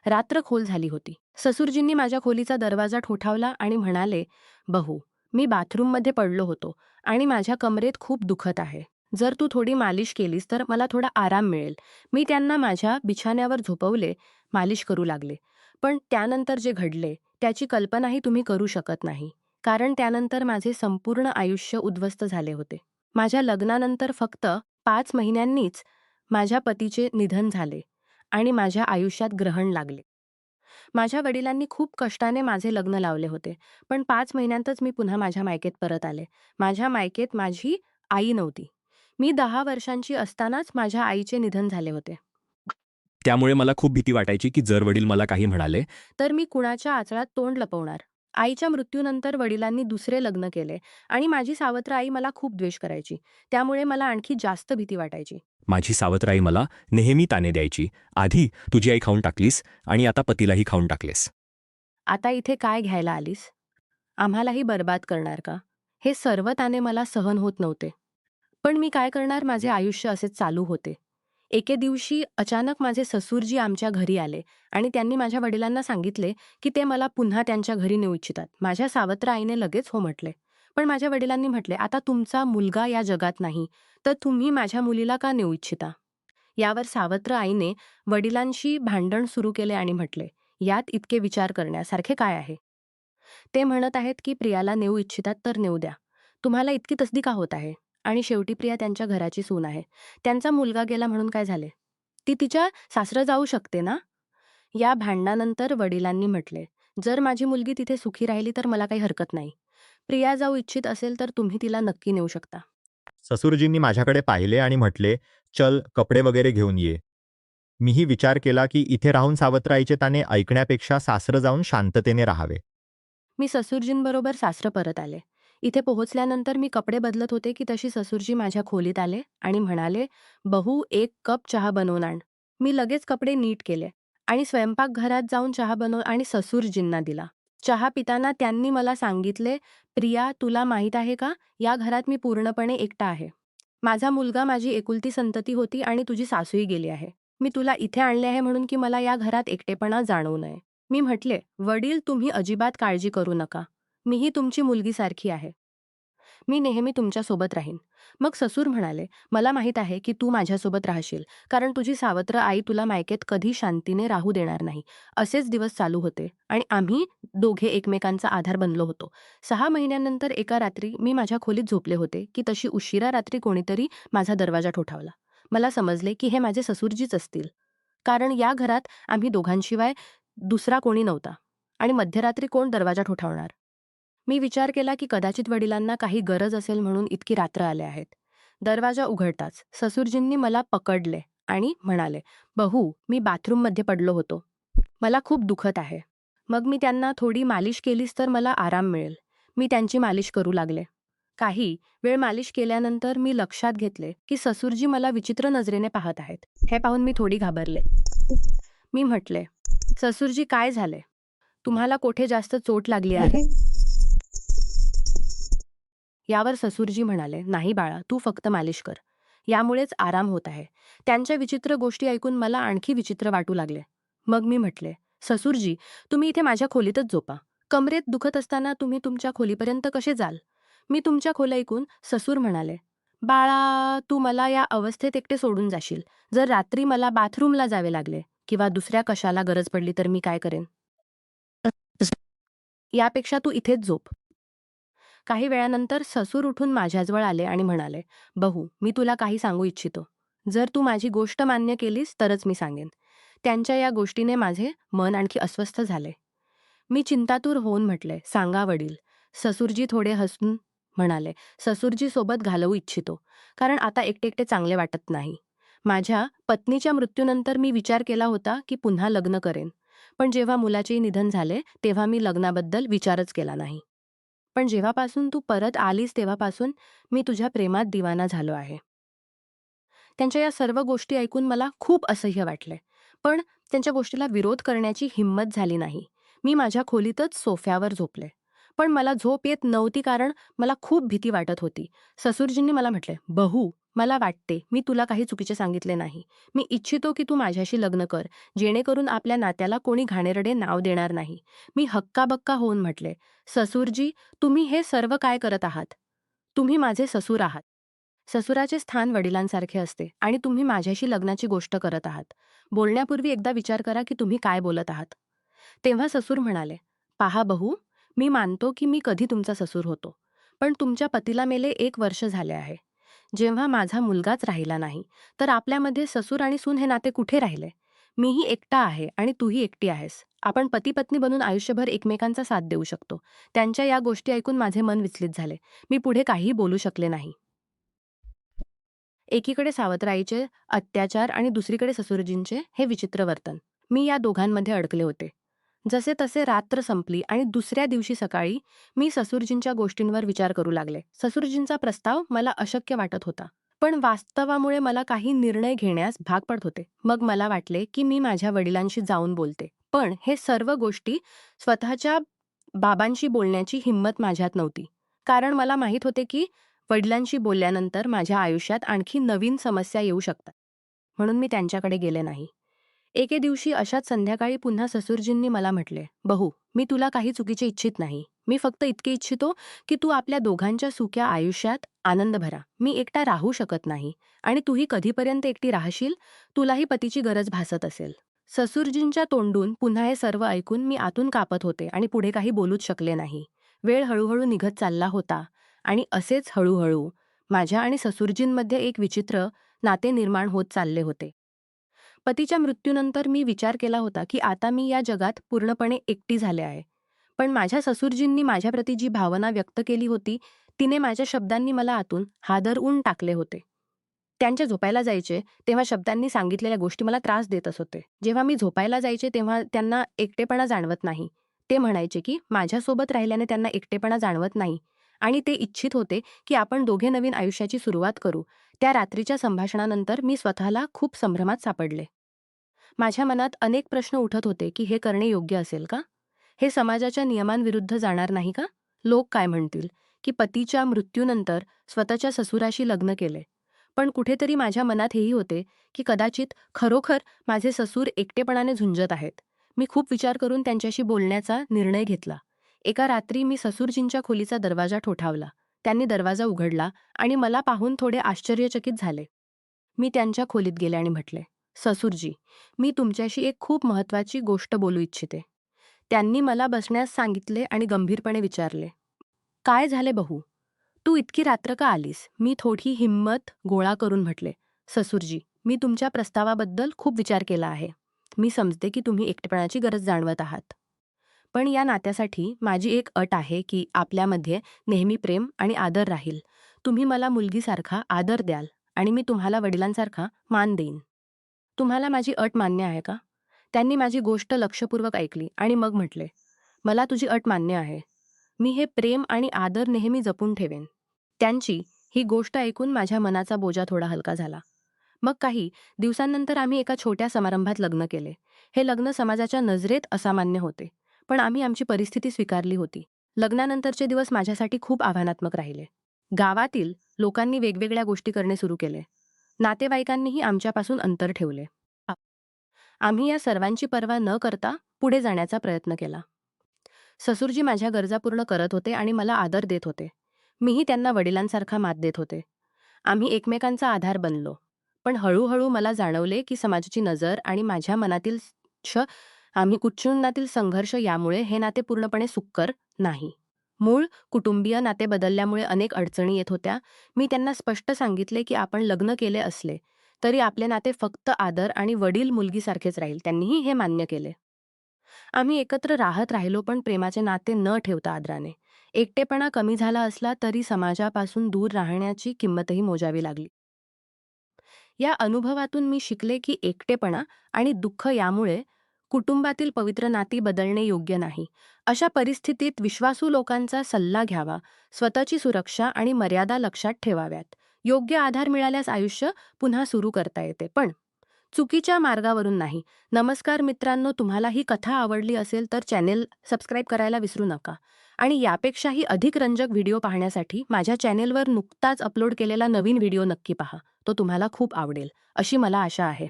रात्र खोल झाली होती. ससुरजींनी माझ्या खोलीचा दरवाजा ठोठावला आणि म्हणाले, "बहू, मी बाथरूममध्ये पडलो होतो आणि माझ्या कमरेत खूप दुखत आहे. जर तू थोडी मालिश केलीस तर मला थोडा आराम मिळेल." मी त्यांना माझ्या बिछाण्यावर झोपवले, मालिश करू लागले. पण त्यानंतर जे घडले, त्याची कल्पनाही तुम्ही करू शकत नाही. कारण त्यानंतर माझे संपूर्ण आयुष्य उद्ध्वस्त झाले होते. माझ्या लग्नानंतर फक्त 5 महिन्यांनीच माझ्या पतीचे निधन झाले आणि माझ्या आयुष्यात ग्रहण लागले. माझ्या वडिलांनी खूप कष्टाने माझे लग्न लावले होते. पण 5 महिन्यांतच मी पुन्हा माझ्या मायकेत परत आले. माझ्या मायकेत माझी आई नव्हती. मी 10 वर्षांची असतानाच माझ्या आईचे निधन झाले होते. त्यामुळे मला खूप भीती वाटायची की जर वडील मला काही म्हणाले, तर मी कुणाच्या आचळात तोंड लपवणार. आईच्या मृत्यूनंतर वडिलांनी दुसरे लग्न केले आणि माझी सावत्र आई मला खूप द्वेष करायची. त्यामुळे मला आणखी जास्त भीती वाटायची. माझी सावत्र आई मला नेहमी ताणे द्यायची, "आधी तुझी आई खाऊन टाकलीस आणि आता पतीलाही खाऊन टाकलेस." आता इथे काय घ्यायला आलीस? आम्हालाही बरबाद करणार का? हे सर्व ताणे मला सहन होत नव्हते. पण मी काय करणार, माझे आयुष्य असेच चालू होते. एके दिवशी अचानक माझे ससुरजी आमच्या घरी आले आणि त्यांनी माझ्या वडिलांना सांगितले की ते मला पुन्हा त्यांच्या घरी नेऊ इच्छितात. माझ्या सावत्र आईने लगेच हो म्हटले. पण माझ्या वडिलांनी म्हटले, "आता तुमचा मुलगा या जगात नाही, तर तुम्ही माझ्या मुलीला का नेऊ इच्छिता?" यावर सावत्र आईने वडिलांशी भांडण सुरू केले आणि म्हटले, "यात इतके विचार करण्यासारखे काय आहे? ते म्हणत आहेत की प्रियाला नेऊ इच्छितात तर नेऊ द्या. तुम्हाला इतकी तसदी का होत आहे? आणि शेवटी प्रिया त्यांच्या घराची सून आहे. त्यांचा मुलगा गेला म्हणून काय झाले? ती तिच्या सासरं जाऊ शकते ना?" या भांडणानंतर वडिलांनी म्हटले, "जर माझी मुलगी तिथे सुखी राहिली तर मला काही हरकत नाही. प्रिया जाऊ इच्छित असेल तर तुम्ही तिला नक्की नेऊ शकता." ससुरजींनी माझ्याकडे पाहिले आणि म्हटले, "चल, कपडे वगैरे घेऊन ये." मीही विचार केला, की इथे राहून सावत्राईचे ताणे ऐकण्यापेक्षा सासरं जाऊन शांततेने राहावे. मी ससुरजींबरोबर सासरं परत आले. इथे पोहोचल्यानंतर मी कपडे बदलत होते की तशी ससुरजी माझ्या खोलीत आले आणि म्हणाले, "बहू, 1 कप चहा बनवून आण." मी लगेच कपडे नीट केले आणि स्वयंपाकघरात जाऊन चहा बनव आणि ससुरजींना दिला. चहा पिताना त्यांनी मला सांगितले, "प्रिया, तुला माहीत आहे का, या घरात मी पूर्णपणे एकटा आहे. माझा मुलगा माझी एकुलती संतती होती आणि तुझी सासूही गेली आहे. मी तुला इथे आणले आहे म्हणून की मला या घरात एकटेपणा जाणवू नये." मी म्हटले, "वडील, तुम्ही अजिबात काळजी करू नका. मीही तुमची मुलगीसारखी आहे. मी नेहमी तुमच्यासोबत राहीन." मग ससूर म्हणाले, "मला माहीत आहे की तू माझ्यासोबत राहशील, कारण तुझी सावत्र आई तुला मायकेत कधी शांतीने राहू देणार नाही." असेच दिवस चालू होते आणि आम्ही दोघे एकमेकांचा आधार बनलो होतो. 6 महिन्यांनंतर एका रात्री मी माझ्या खोलीत झोपले होते की तशी उशिरा रात्री कोणीतरी माझा दरवाजा ठोठावला. मला समजले की हे माझे ससुरजीच असतील. कारण या घरात आम्ही दोघांशिवाय दुसरा कोणी नव्हता आणि मध्यरात्री कोण दरवाजा ठोठावणार? मी विचार केला की कदाचित वडिलांना काही गरज असेल म्हणून इतकी रात्र आले आहेत. दरवाजा उघडताच ससुरजींनी मला पकडले आणि म्हणाले, "बहू, मी बाथरूममध्ये पडलो होतो. मला खूप दुखत आहे." मग मी त्यांना, "थोडी मालिश केलीस तर मला आराम मिळेल." मी त्यांची मालिश करू लागले. काही वेळ मालिश केल्यानंतर मी लक्षात घेतले की ससुरजी मला विचित्र नजरेने पाहत आहेत. हे पाहून मी थोडी घाबरले. मी म्हटले, "ससुरजी, काय झाले? तुम्हाला कोठे जास्त चोट लागली आहे?" यावर ससुरजी म्हणाले, "नाही बाळा, तू फक्त मालिश कर. यामुळेच आराम होत आहे." त्यांच्या विचित्र गोष्टी ऐकून मला आणखी विचित्र वाटू लागले. मग मी म्हटले, "ससुरजी, तुम्ही इथे माझ्या खोलीतच झोपा. कमरेत दुखत असताना तुम्ही तुमच्या खोलीपर्यंत कसे जाल?" मी तुमच्या खोल ऐकून ससूर म्हणाले, "बाळा, तू मला या अवस्थेत एकटे सोडून जाशील. जर रात्री मला बाथरूमला जावे लागले किंवा दुसऱ्या कशाला गरज पडली तर मी काय करेन? यापेक्षा तू इथेच झोप." काही वेळानंतर ससूर उठून माझ्याजवळ आले आणि म्हणाले, "बहू, मी तुला काही सांगू इच्छितो. जर तू माझी गोष्ट मान्य केलीस तरच मी सांगेन." त्यांच्या या गोष्टीने माझे मन आणखी अस्वस्थ झाले. मी चिंतातूर होऊन म्हटले, "सांगा वडील." ससुरजी थोडे हसून म्हणाले, "ससुरजी सोबत घालवू इच्छितो, कारण आता एकटे-एकटे चांगले वाटत नाही. माझ्या पत्नीच्या मृत्यूनंतर मी विचार केला होता की पुन्हा लग्न करेन. पण जेव्हा मुलाचेही निधन झाले, तेव्हा मी लग्नाबद्दल विचारच केला नाही. पण जेव्हापासून तू परत आलीस तेव्हापासून मी तुझ्या प्रेमात दिवाना झालो आहे." त्यांच्या या सर्व गोष्टी ऐकून मला खूप असह्य वाटले. पण त्यांच्या गोष्टीला विरोध करण्याची हिंमत झाली नाही. मी माझ्या खोलीतच सोफ्यावर झोपले. पण मला झोप येत नव्हती कारण मला खूप भीती वाटत होती. ससुरजींनी मला म्हटले, "बहू, मला वाटते मी तुला काही चुकीचे सांगितले नाही. मी इच्छितो की तू माझ्याशी लग्न कर, जेणेकरून आपल्या नात्याला कोणी घाणेरडे नाव देणार नाही. मी हक्काबक्का होऊन म्हटले, ससुरजी, तुम्ही हे सर्व काय करत आहात? तुम्ही माझे ससूर आहात. ससुराचे स्थान वडिलांसारखे असते आणि तुम्ही माझ्याशी लग्नाची गोष्ट करत आहात. बोलण्यापूर्वी एकदा विचार करा की तुम्ही काय बोलत आहात. तेव्हा ससूर म्हणाले, पहा बहू, मी मानतो की मी कधी तुमचा ससूर होतो. पण तुमच्या पतीला मेले 1 वर्ष झाले आहे. जेव्हा माझा मुलगाच राहिला नाही, तर आपल्यामध्ये ससूर आणि सून हे नाते कुठे राहिले? मीही एकटा आहे आणि तूही एकटी आहेस. आपण पती-पत्नी बनून आयुष्यभर एकमेकांचा साथ देऊ शकतो. त्यांच्या या गोष्टी ऐकून माझे मन विचलित झाले. मी पुढे काहीही बोलू शकले नाही. एकीकडे सावत्राईचे अत्याचार आणि दुसरीकडे ससुरजींचे हे विचित्र वर्तन. मी या दोघांमध्ये अडकले होते. जसे तसे रात्र संपली आणि दुसऱ्या दिवशी सकाळी मी ससुरजींच्या गोष्टींवर विचार करू लागले. ससुरजींचा प्रस्ताव मला अशक्य वाटत होता. पण वास्तवामुळे मला काही निर्णय घेण्यास भाग पडत होते. मग मला वाटले की मी माझ्या वडिलांशी जाऊन बोलते. पण हे सर्व गोष्टी स्वतःच्या बाबांशी बोलण्याची हिंमत माझ्यात नव्हती. कारण मला माहीत होते की वडिलांशी बोलल्यानंतर माझ्या आयुष्यात आणखी नवीन समस्या येऊ शकतात. म्हणून मी त्यांच्याकडे गेले नाही. एके दिवशी अशाच संध्याकाळी पुन्हा ससुरजींनी मला म्हटले, बहू, मी तुला काही चुकीचे इच्छित नाही. मी फक्त इतके इच्छितो की तू आपल्या दोघांच्या सुख्या आयुष्यात आनंद भरा. मी एकटा राहू शकत नाही आणि तूही कधीपर्यंत एकटी राहशील? तुलाही पतीची गरज भासत असेल. ससुरजींच्या तोंडून पुन्हा हे सर्व ऐकून मी आतून कापत होते आणि पुढे काही बोलूच शकले नाही. वेळ हळूहळू निघत चालला होता आणि असेच हळूहळू माझ्या आणि ससुरजींमध्ये एक विचित्र नाते निर्माण होत चालले होते. पतीच्या मृत्यूनंतर मी विचार केला होता की आता मी या जगात पूर्णपणे एकटी झाले आहे. पण माझ्या ससुरजींनी माझ्याप्रती जी भावना व्यक्त केली होती, तिने माझ्या शब्दांनी मला आतून हादरवून टाकले होते. त्यांच्या झोपायला जायचे तेव्हा शब्दांनी सांगितलेल्या गोष्टी मला त्रास देतच होते. जेव्हा मी झोपायला जायचे तेव्हा त्यांना एकटेपणा जाणवत नाही. ते म्हणायचे की माझ्यासोबत राहिल्याने त्यांना एकटेपणा जाणवत नाही आणि ते इच्छित होते की आपण दोघे नवीन आयुष्याची सुरुवात करू. त्या रात्रीच्या संभाषणानंतर मी स्वतःला खूप संभ्रमात सापडले. माझ्या मनात अनेक प्रश्न उठत होते की हे करणे योग्य असेल का? हे समाजाच्या नियमांविरुद्ध जाणार नाही का? लोक काय म्हणतील की पतीच्या मृत्यूनंतर स्वतःच्या ससुराशी लग्न केले. पण कुठेतरी माझ्या मनात हेही होते की कदाचित खरोखर माझे ससूर एकटेपणाने झुंजत आहेत. मी खूप विचार करून त्यांच्याशी बोलण्याचा निर्णय घेतला. एका रात्री मी ससुरजींच्या खोलीचा दरवाजा ठोठावला. त्यांनी दरवाजा उघडला आणि मला पाहून थोडे आश्चर्यचकित झाले. मी त्यांच्या खोलीत गेले आणि म्हटले, ससुरजी, मी तुमच्याशी एक खूप महत्त्वाची गोष्ट बोलू इच्छिते. त्यांनी मला बसण्यास सांगितले आणि गंभीरपणे विचारले, काय झाले बहू? तू इतकी रात्र का आलीस? मी थोडी हिंमत गोळा करून म्हटले, ससुरजी, मी तुमच्या प्रस्तावाबद्दल खूप विचार केला आहे. मी समजते की तुम्ही एकटेपणाची गरज जाणवत आहात. पण या नात्यासाठी माझी एक अट आहे की आपल्यामध्ये नेहमी प्रेम आणि आदर राहील. तुम्ही मला मुलगीसारखा आदर द्याल आणि मी तुम्हाला वडिलांसारखा मान देईन. तुम्हाला माझी अट मान्य आहे का? त्यांनी माझी गोष्ट लक्षपूर्वक ऐकली आणि मग म्हटले, मला तुझी अट मान्य आहे. मी हे प्रेम आणि आदर नेहमी जपून ठेवेन. त्यांची ही गोष्ट ऐकून माझ्या मनाचा बोजा थोडा हलका झाला. मग काही दिवसांनंतर आम्ही एका छोट्या समारंभात लग्न केले. हे लग्न समाजाच्या नजरेत असामान्य होते. पण आम्ही आमची परिस्थिती स्वीकारली होती. लग्नानंतरचे दिवस माझ्यासाठी खूप आव्हानात्मक राहिले. गावातील लोकांनी वेगवेगळ्या गोष्टी करणे सुरू केले. नातेवाईकांनीही आमच्यापासून अंतर ठेवले. आम्ही या सर्वांची पर्वा न करता पुढे जाण्याचा प्रयत्न केला. ससुरजी माझ्या गरजा पूर्ण करत होते आणि मला आदर देत होते. मीही त्यांना वडिलांसारखा मात देत होते. आम्ही एकमेकांचा आधार बनलो. पण हळूहळू मला जाणवले की समाजाची नजर आणि माझ्या मनातील आम्ही कुटुंबातील संघर्ष यामुळे हे नाते पूर्णपणे सुकर नाही. मूळ कुटुंबीय नाते बदलल्यामुळे अनेक अडचणी येत होत्या. मी त्यांना स्पष्ट सांगितले की आपण लग्न केले असले तरी आपले नाते फक्त आदर आणि वडील मुलगीसारखेच राहील. त्यांनीही हे मान्य केले. आम्ही एकत्र राहत राहिलो पण प्रेमाचे नाते न ठेवता आदराने. एकटेपणा कमी झाला असला तरी समाजापासून दूर राहण्याची किंमतही मोजावी लागली. या अनुभवातून मी शिकले की एकटेपणा आणि दुःख यामुळे कुटुंबातील पवित्र नाती बदलणे योग्य नाही. अशा परिस्थितीत विश्वासू लोकांचा सल्ला घ्यावा, स्वतःची सुरक्षा आणि मर्यादा लक्षात ठेवाव्यात. योग्य आधार मिळाल्यास आयुष्य पुन्हा सुरू करता येते, पण चुकीच्या मार्गावरून नाही. नमस्कार मित्रांनो, तुम्हाला ही कथा आवडली असेल तर चॅनेल सबस्क्राईब करायला विसरू नका. आणि यापेक्षाही अधिक रंजक व्हिडिओ पाहण्यासाठी माझ्या चॅनेलवर नुकताच अपलोड केलेला नवीन व्हिडिओ नक्की पहा. तो तुम्हाला खूप आवडेल, अशी मला आशा आहे.